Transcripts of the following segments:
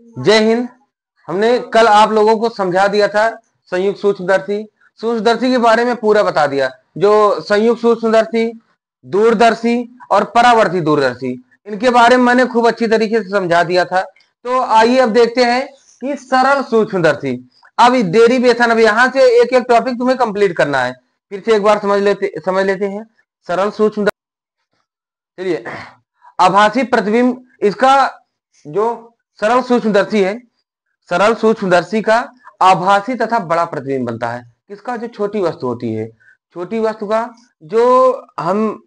जय हिंद। हमने कल आप लोगों को समझा दिया था संयुक्त सूक्ष्मदर्शी, सूक्ष्मदर्शी के बारे में पूरा बता दिया। जो संयुक्त सूक्ष्मदर्शी, दूरदर्शी और परावर्ती दूरदर्शी, इनके बारे में मैंने खूब अच्छी तरीके से समझा दिया था। तो आइए अब देखते हैं कि सरल सूक्ष्मदर्शी। अब डेरिवेशन, अब यहां से एक एक टॉपिक तुम्हें कंप्लीट करना है। फिर से एक बार समझ लेते हैं सरल सूक्ष्मदर्शी। चलिए, आभासी प्रतिबिंब, इसका जो सरल सूक्ष्मदर्शी है, सरल सूक्ष्मदर्शी का आभासी तथा बड़ा प्रतिबिंब बनता है। किसका? जो छोटी वस्तु होती है, छोटी वस्तु का, जो हम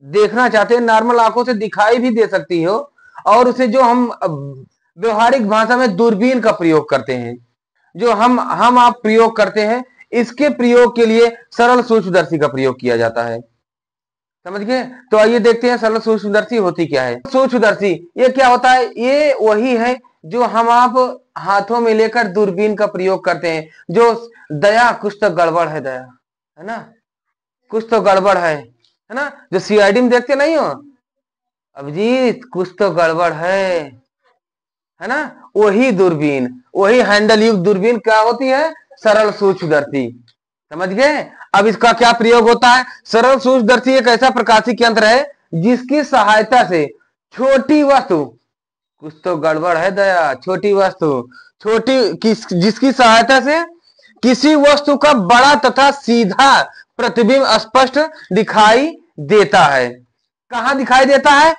देखना चाहते हैं, नॉर्मल आंखों से दिखाई भी दे सकती हो, और उसे जो हम व्यवहारिक भाषा में दूरबीन का प्रयोग करते हैं, जो हम आप प्रयोग करते हैं, इसके प्रयोग के लिए सरल सूक्ष्मदर्शी का प्रयोग किया जाता है। समझ गए? तो आइए देखते हैं सरल सूक्ष्मदर्शी होती क्या है। सूक्ष्मदर्शी ये क्या होता है? ये वही है जो हम आप हाथों में लेकर दूरबीन का प्रयोग करते हैं। जो दया, कुछ तो गड़बड़ है, दया है ना, कुछ तो गड़बड़ है ना, जो सीआईडी में देखते नहीं हो, अभिजीत कुछ तो गड़बड़ है ना, वही दूरबीन, वही हैंडल युक्त दूरबीन क्या होती है? सरल सूक्ष्मदर्शी। समझ गए? अब इसका क्या प्रयोग होता है? सरल सूक्ष्मदर्शी एक ऐसा प्रकाशिक यंत्र है जिसकी सहायता से छोटी वस्तु, कुछ तो गड़बड़ है दया, छोटी वस्तु, जिसकी सहायता से किसी वस्तु का बड़ा तथा सीधा प्रतिबिंब स्पष्ट दिखाई देता है। कहां दिखाई देता है?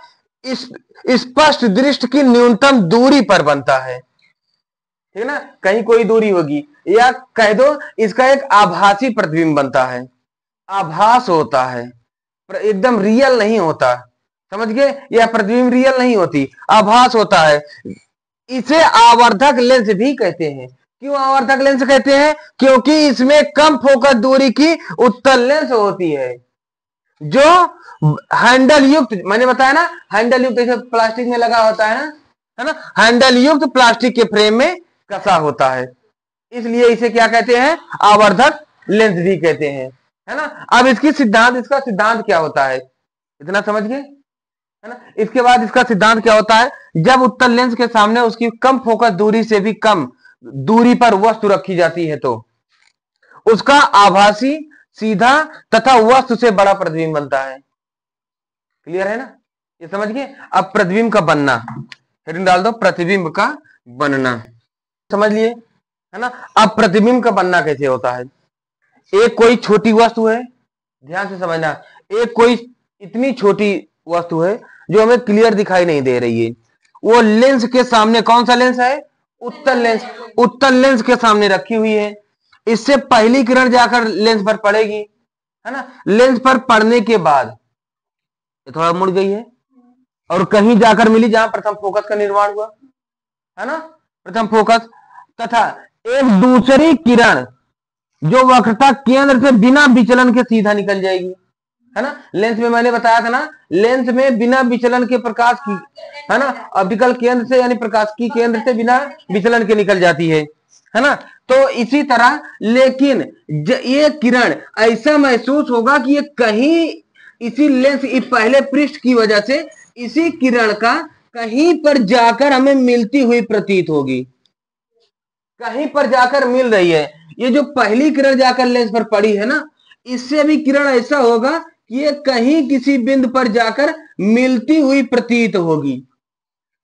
इस स्पष्ट दृष्टि की न्यूनतम दूरी पर बनता है। ठीक है ना, कहीं कोई दूरी होगी, या कह दो इसका एक आभासी प्रतिबिंब बनता है। आभास होता है, एकदम रियल नहीं होता। समझ गए? यह प्रतिबिंब रियल नहीं होती, आभास होता है। इसे आवर्धक लेंस भी कहते हैं। क्यों आवर्धक लेंस कहते हैं? क्योंकि इसमें कम फोकस दूरी की उत्तल लेंस होती है, जो हैंडल युक्त, मैंने बताया ना, हैंडल युक्त जैसे प्लास्टिक में लगा होता है ना, हैंडल युक्त प्लास्टिक के फ्रेम में कसा होता है, इसलिए इसे क्या कहते हैं? आवर्धक लेंस भी कहते हैं, है ना। अब इसका सिद्धांत क्या होता है, इतना समझ गए, है ना। इसके बाद इसका सिद्धांत क्या होता है? जब उत्तल लेंस के सामने उसकी कम फोकस दूरी से भी कम दूरी पर वस्तु रखी जाती है, तो उसका आभासी, सीधा तथा वस्तु से बड़ा प्रतिबिंब बनता है। क्लियर है ना, ये समझ गए। अब प्रतिबिंब का बनना, हेडिंग डाल दो, प्रतिबिंब का बनना, समझ लिए, है ना। अब प्रतिबिंब का बनना कैसे होता है? एक कोई छोटी वस्तु है, ध्यान से समझना, एक कोई इतनी छोटी वस्तु है जो हमें क्लियर दिखाई नहीं दे रही है। वो लेंस के सामने, कौन सा लेंस है? उत्तल लेंस। उत्तल लेंस के सामने रखी हुई है। इससे पहली किरण जाकर लेंस पर पड़ेगी, है ना। लेंस पर पड़ने के बाद ये थोड़ा मुड़ गई है और कहीं जाकर मिली जहां प्रथम फोकस का निर्माण हुआ, है ना, प्रथम फोकस, तथा एक दूसरी किरण जो वक्रता केंद्र से बिना विचलन के सीधा निकल जाएगी, है ना। लेंस में मैंने बताया था ना, लेंस में बिना विचलन के प्रकाश की, है ना, ऑप्टिकल केंद्र से यानी प्रकाश की केंद्र से बिना विचलन के निकल जाती है ना। तो इसी तरह, लेकिन ये किरण ऐसा महसूस होगा कि ये कहीं इसी लेंस, पहले पृष्ठ की वजह से इसी किरण का कहीं पर जाकर हमें मिलती हुई प्रतीत होगी, कहीं पर जाकर मिल रही है। ये जो पहली किरण जाकर लेंस पर पड़ी है ना, इससे भी किरण ऐसा होगा कि ये कहीं किसी बिंदु पर जाकर मिलती हुई प्रतीत होगी।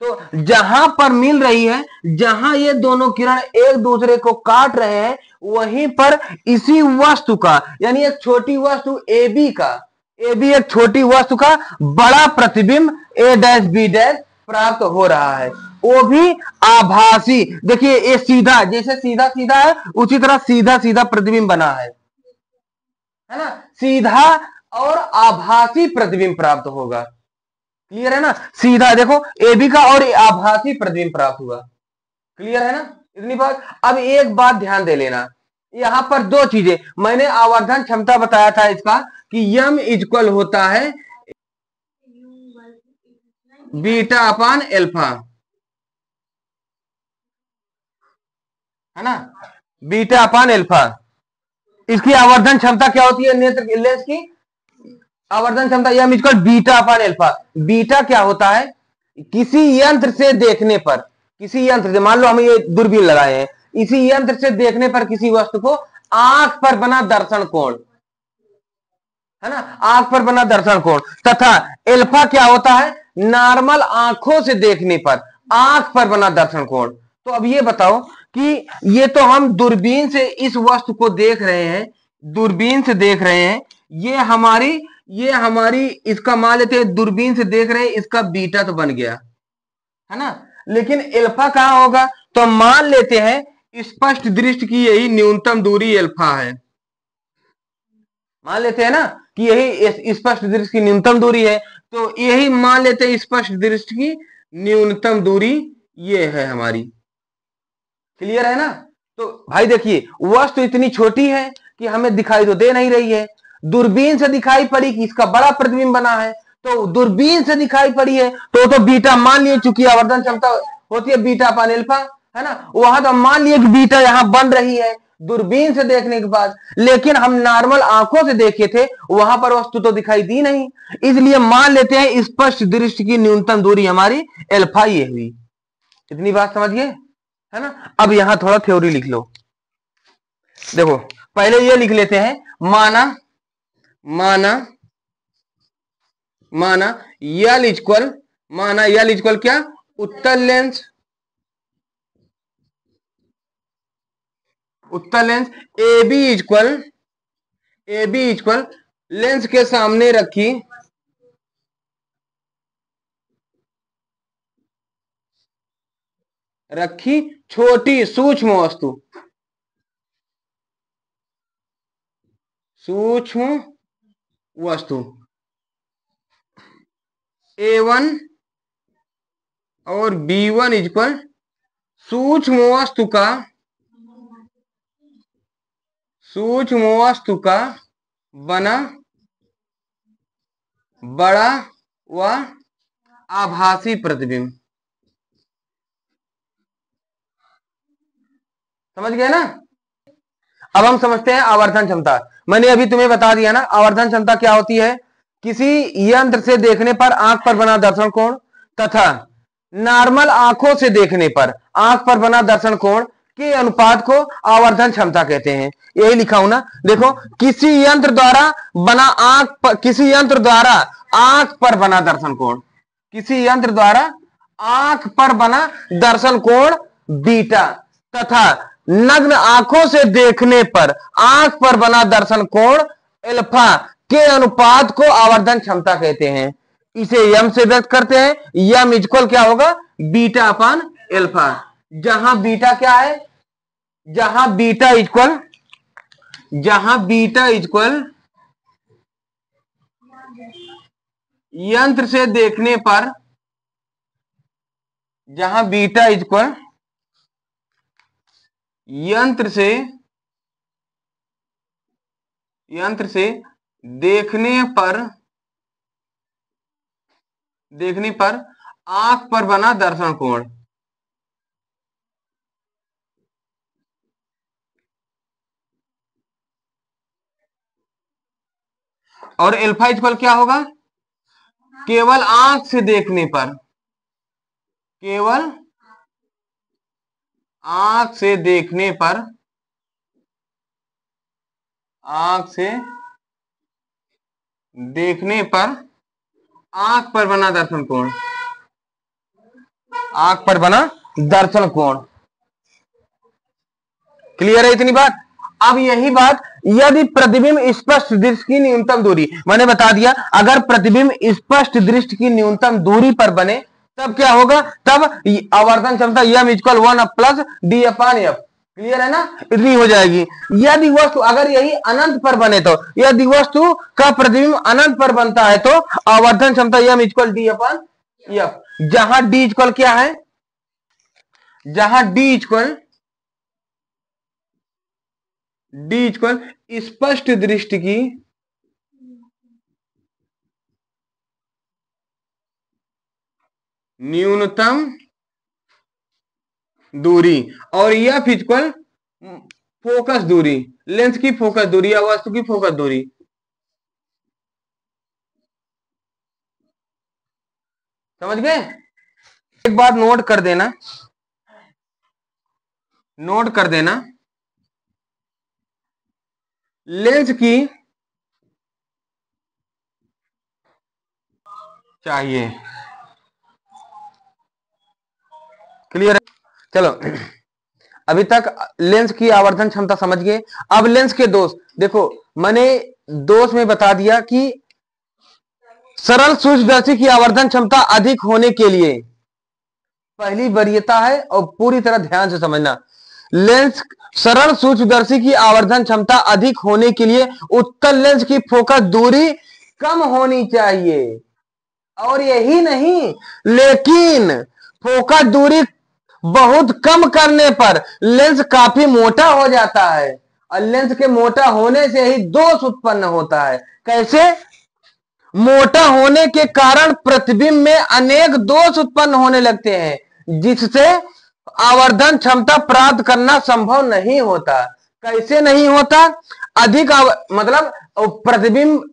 तो जहां पर मिल रही है, जहां ये दोनों किरण एक दूसरे को काट रहे हैं, वहीं पर इसी वस्तु का, यानी एक छोटी वस्तु AB का, AB एक छोटी वस्तु का बड़ा प्रतिबिंब A डैश B डैश प्राप्त हो रहा है, वो भी आभासी। देखिए ये सीधा, जैसे सीधा सीधा है, उसी तरह सीधा सीधा प्रतिबिंब बना है ना, सीधा और आभासी प्रतिबिंब प्राप्त होगा। क्लियर है ना, सीधा देखो AB का और आभासी प्रतिबिंब प्राप्त हुआ। क्लियर है ना, इतनी बात। अब एक बात ध्यान दे लेना, यहां पर दो चीजें, मैंने आवर्धन क्षमता बताया था इसका कि m इक्वल होता है बीटा अपान एल्फा, है ना, बीटा अपान एल्फा। इसकी आवर्धन क्षमता क्या होती है? नेत्र लेंस की आवर्धन क्षमता m इक्वल बीटा अपान एल्फा। बीटा क्या होता है? किसी यंत्र से देखने पर, किसी यंत्र से, मान लो हम ये दूरबीन लगाए हैं, इसी यंत्र से देखने पर किसी वस्तु को आंख पर बना दर्शन कोण, है ना, आंख पर बना दर्शन कोण, तथा एल्फा क्या होता है, नॉर्मल आंखों से देखने पर आंख पर बना दर्शन कोण। तो अब ये बताओ कि ये तो हम दूरबीन से इस वस्तु को देख रहे हैं, दूरबीन से देख रहे हैं, ये हमारी इसका मान लेते हैं, दूरबीन से देख रहे हैं, इसका बीटा तो बन गया, है ना, लेकिन एल्फा कहां होगा, तो मान लेते हैं स्पष्ट दृष्टि की यही न्यूनतम दूरी एल्फा है, मान लेते हैं ना कि यही स्पष्ट दृष्टि की न्यूनतम दूरी है, तो यही मान लेते हैं स्पष्ट दृष्टि की न्यूनतम दूरी ये है हमारी। क्लियर है ना। तो भाई देखिए वस्तु इतनी छोटी है कि हमें दिखाई तो दे नहीं रही है, दूरबीन से दिखाई पड़ी कि इसका बड़ा प्रतिबिंब बना है, तो दूरबीन से दिखाई पड़ी है तो बीटा मान लिए, चूंकि आवर्धन क्षमता होती है बीटा अपान अल्फा, है ना, वहां तो मान लिए कि बीटा यहां बन रही है दूरबीन से देखने के बाद, लेकिन हम नॉर्मल आंखों से देखे थे वहां पर वस्तु तो दिखाई दी नहीं, इसलिए मान लेते हैं स्पष्ट दृष्टि की न्यूनतम दूरी हमारी अल्फा ये हुई। इतनी बात समझिए, है ना। अब यहां थोड़ा थ्योरी लिख लो, देखो पहले ये लिख लेते हैं, माना माना माना यल इक्वल क्या, उत्तल lens A B equal lens के सामने रखी छोटी सूक्ष्म वस्तु A1 और B1 इक्वल सूक्ष्म वस्तु का बना बड़ा व आभासी प्रतिबिंब। समझ गए ना। अब हम समझते हैं आवर्धन क्षमता। मैंने अभी तुम्हें बता दिया ना आवर्धन क्षमता क्या होती है, किसी यंत्र से देखने पर आंख पर बना दर्शन कोण तथा नॉर्मल आंखों से देखने पर आंख पर बना दर्शन कोण के अनुपात को आवर्धन क्षमता कहते हैं। यही लिखा हूं ना, देखो किसी यंत्र द्वारा आंख पर बना दर्शन कोण, किसी यंत्र द्वारा आंख पर बना दर्शन कोण बीटा तथा नग्न आंखों से देखने पर आंख पर बना दर्शन कोण अल्फा के अनुपात को आवर्धन क्षमता कहते हैं। इसे यम से व्यक्त करते हैं, यम इक्वल क्या होगा, बीटा अपान अल्फा, जहां बीटा क्या है, जहां बीटा इक्वल यंत्र से देखने पर, जहां बीटा इक्वल यंत्र से देखने पर आंख पर बना दर्शन कोण, और अल्फा इक्वल क्या होगा, केवल आंख से देखने पर, केवल आंख से देखने पर, आंख से देखने पर आंख पर बना दर्शन कोण, आंख पर बना दर्शन कोण। क्लियर है इतनी बात। अब यही बात यदि प्रतिबिंब स्पष्ट दृष्टि की न्यूनतम दूरी, मैंने बता दिया अगर प्रतिबिंब स्पष्ट दृष्टि की न्यूनतम दूरी पर बने तब क्या होगा, तब आवर्धन क्षमता यम equal 1 plus D upon F. Clear है ना, इतनी हो जाएगी। यदि वस्तु अगर यही अनंत पर बने, तो यदि वस्तु का प्रतिबिंब अनंत पर बनता है तो आवर्धन क्षमता यम इक्वल डी अपान एफ, जहां डी इक्वल क्या है, जहां डी इक्वल स्पष्ट दृष्टि की न्यूनतम दूरी और एफ इक्वल फोकस दूरी, लेंस की फोकस दूरी या वस्तु की फोकस दूरी। समझ गए। एक बात नोट कर देना, नोट कर देना, लेंस की चाहिए। क्लियर है? चलो, अभी तक लेंस की आवर्धन क्षमता समझ गए। अब लेंस के दोष देखो, मैंने दोष में बता दिया कि सरल सूक्ष्मदर्शी की आवर्धन क्षमता अधिक होने के लिए पहली वरीयता है, और पूरी तरह ध्यान से समझना। लेंस सरल सूक्ष्मदर्शी की आवर्धन क्षमता अधिक होने के लिए उत्तल लेंस की फोकस दूरी कम होनी चाहिए। और यही नहीं, लेकिन फोकस दूरी बहुत कम करने पर लेंस काफी मोटा हो जाता है, और लेंस के मोटा होने से ही दोष उत्पन्न होता है। कैसे? मोटा होने के कारण प्रतिबिंब में अनेक दोष उत्पन्न होने लगते हैं, जिससे आवर्धन क्षमता प्राप्त करना संभव नहीं होता। कैसे नहीं होता? अधिक मतलब प्रतिबिंब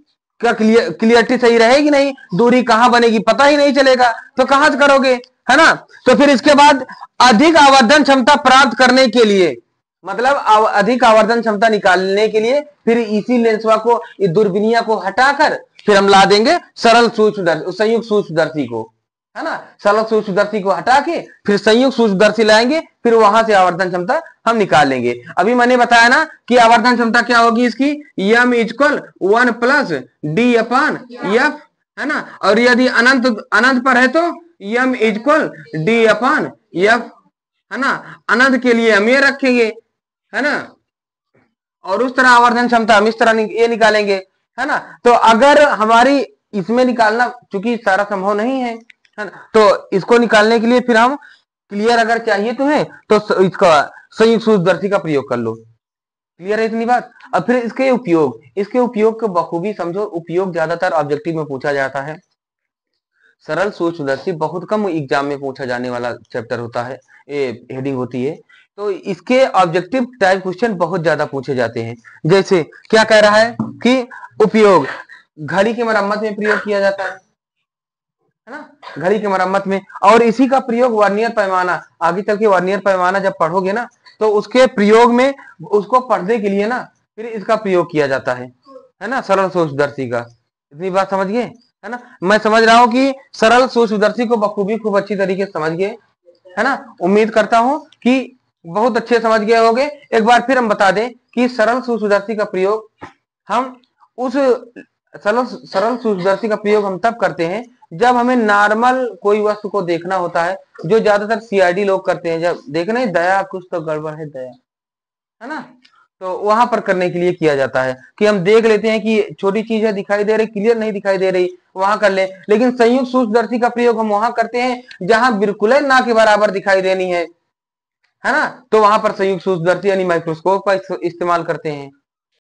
का क्लियरिटी सही रहेगी नहीं, दूरी कहां बनेगी पता ही नहीं चलेगा, तो कहां से करोगे, है ना? तो फिर इसके बाद अधिक आवर्धन क्षमता प्राप्त करने के लिए, मतलब अधिक आवर्धन क्षमता निकालने के लिए, फिर इसी लेंसवा को, दूरबीनिया को हटाकर फिर हम ला देंगे सरल सूक्ष्मदर्शी, संयुक्त सूक्ष्मदर्शी को, है ना? सरल सूक्ष्मदर्शी को हटा के फिर संयुक्त सूक्ष्मदर्शी लाएंगे, फिर वहां से आवर्धन क्षमता हम निकाल लेंगे। अभी मैंने बताया ना कि आवर्धन क्षमता क्या होगी इसकी, m equal 1 plus D upon F, है ना? और यदि अनंत अनंत पर है तो m equal D upon F, है ना? अनंत के लिए हम ये रखेंगे, है ना? और उस तरह आवर्धन क्षमता हम इस तरह ये निकालेंगे, है ना? तो अगर हमारी इसमें निकालना चूंकि सारा संभव नहीं है ना, तो इसको निकालने के लिए फिर हम, क्लियर अगर चाहिए तुम्हें तो इसका संयुक्त सूक्ष्मदर्शी का प्रयोग कर लो। क्लियर है इतनी बात? अब फिर इसके उपयोग को बखूबी समझो। उपयोग ज्यादातर ऑब्जेक्टिव में पूछा जाता है। सरल सूक्ष्मदर्शी बहुत कम एग्जाम में पूछा जाने वाला चैप्टर होता है, ये हेडिंग होती है। तो इसके ऑब्जेक्टिव टाइप क्वेश्चन बहुत ज्यादा पूछे जाते हैं। जैसे क्या कह रहा है कि उपयोग घड़ी की मरम्मत में प्रयोग किया जाता है ना? घड़ी की मरम्मत में, और इसी का प्रयोग वर्नियर पैमाना, आगे चल के वर्नियर पैमाना जब पढ़ोगे ना, तो उसके प्रयोग में उसको पढ़ने के लिए ना फिर इसका प्रयोग किया जाता है ना, सरल सूक्ष्मदर्शी का। इतनी बात समझ गए, है ना? मैं समझ रहा हूं कि सरल सूक्ष्मदर्शी को बखूबी खूब अच्छी तरीके से समझ गए, है ना? उम्मीद करता हूं कि बहुत अच्छे समझ गए होंगे। एक बार फिर हम बता दें कि सरल सूक्ष्मदर्शी का प्रयोग हम उस सरल सूक्ष्मदर्शी का प्रयोग हम तब करते हैं जब हमें नॉर्मल कोई वस्तु को देखना होता है, जो ज्यादातर सीआईडी लोग करते हैं। जब देखना है दया कुछ तो गड़बड़ है दया, है ना? तो वहां पर करने के लिए किया जाता है कि हम देख लेते हैं कि छोटी चीज है, दिखाई दे रही, क्लियर नहीं दिखाई दे रही, वहां कर ले। लेकिन संयुक्त सूक्ष्मदर्शी का प्रयोग हम वहां करते हैं जहां बिल्कुल ना के बराबर दिखाई देनी है ना? तो वहां पर संयुक्त सूक्ष्मदर्शी यानी माइक्रोस्कोप का इस्तेमाल करते हैं।